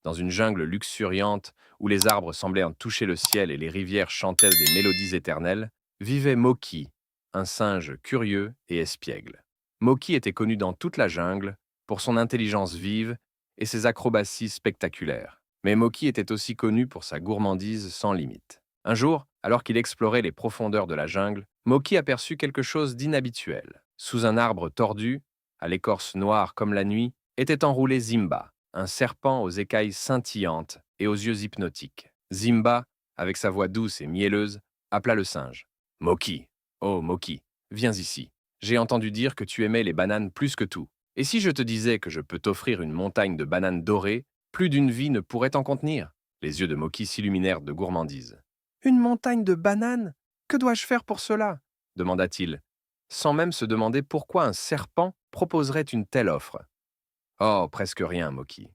Dans une jungle luxuriante où les arbres semblaient en toucher le ciel et les rivières chantaient des mélodies éternelles, vivait Moki, un singe curieux et espiègle. Moki était connu dans toute la jungle pour son intelligence vive et ses acrobaties spectaculaires. Mais Moki était aussi connu pour sa gourmandise sans limite. Un jour, alors qu'il explorait les profondeurs de la jungle, Moki aperçut quelque chose d'inhabituel. Sous un arbre tordu, à l'écorce noire comme la nuit, était enroulé Zimba, un serpent aux écailles scintillantes et aux yeux hypnotiques. Zimba, avec sa voix douce et mielleuse, appela le singe. Moki, oh Moki, viens ici. J'ai entendu dire que tu aimais les bananes plus que tout. Et si je te disais que je peux t'offrir une montagne de bananes dorées, plus d'une vie ne pourrait t'en contenir. Les yeux de Moki s'illuminèrent de gourmandise. Une montagne de bananes? Que dois-je faire pour cela? Demanda-t-il, sans même se demander pourquoi un serpent proposerait une telle offre. Oh, presque rien, Moki.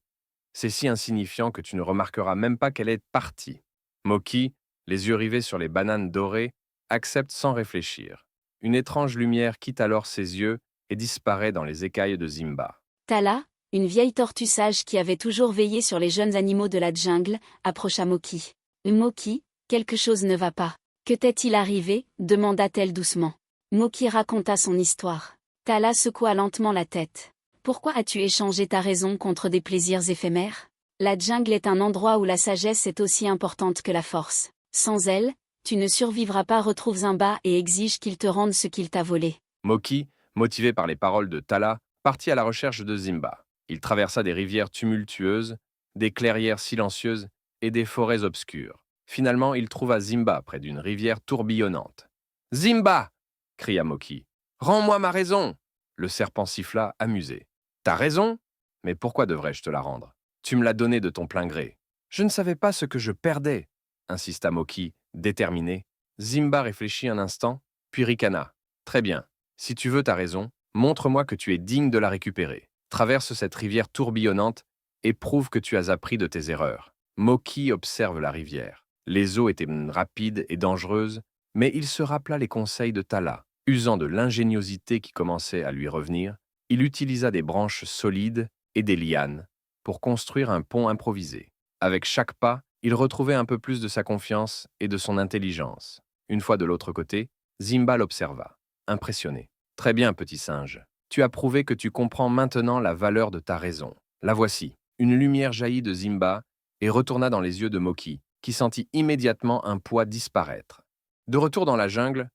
C'est si insignifiant que tu ne remarqueras même pas qu'elle est partie. Moki, les yeux rivés sur les bananes dorées, accepte sans réfléchir. Une étrange lumière quitte alors ses yeux et disparaît dans les écailles de Zimba. Tala, une vieille tortue sage qui avait toujours veillé sur les jeunes animaux de la jungle, approcha Moki. Moki, quelque chose ne va pas. Que t'est-il arrivé demanda-t-elle doucement. Moki raconta son histoire. Tala secoua lentement la tête. Pourquoi as-tu échangé ta raison contre des plaisirs éphémères? La jungle est un endroit où la sagesse est aussi importante que la force. Sans elle, tu ne survivras pas. Retrouve Zimba et exige qu'il te rende ce qu'il t'a volé. Moki, motivé par les paroles de Tala, partit à la recherche de Zimba. Il traversa des rivières tumultueuses, des clairières silencieuses et des forêts obscures. Finalement, il trouva Zimba près d'une rivière tourbillonnante. Zimba! Cria Moki. Rends-moi ma raison! Le serpent siffla, amusé. Ta raison? Mais pourquoi devrais-je te la rendre? Tu me l'as donnée de ton plein gré. Je ne savais pas ce que je perdais, insista Moki, déterminé. Zimba réfléchit un instant, puis ricana. Très bien. Si tu veux ta raison, montre-moi que tu es digne de la récupérer. Traverse cette rivière tourbillonnante et prouve que tu as appris de tes erreurs. Moki observe la rivière. Les eaux étaient rapides et dangereuses, mais il se rappela les conseils de Tala. Usant de l'ingéniosité qui commençait à lui revenir, il utilisa des branches solides et des lianes pour construire un pont improvisé. Avec chaque pas, il retrouvait un peu plus de sa confiance et de son intelligence. Une fois de l'autre côté, Zimba l'observa, impressionné. Très bien, petit singe. Tu as prouvé que tu comprends maintenant la valeur de ta raison. La voici. Une lumière jaillit de Zimba et retourna dans les yeux de Moki, qui sentit immédiatement un poids disparaître. De retour dans la jungle,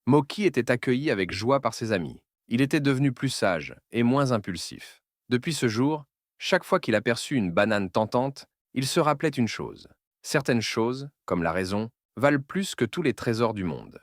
Moki était accueilli avec joie par ses amis. Il était devenu plus sage et moins impulsif. Depuis ce jour, chaque fois qu'il aperçut une banane tentante, il se rappelait une chose. Certaines choses, comme la raison, valent plus que tous les trésors du monde.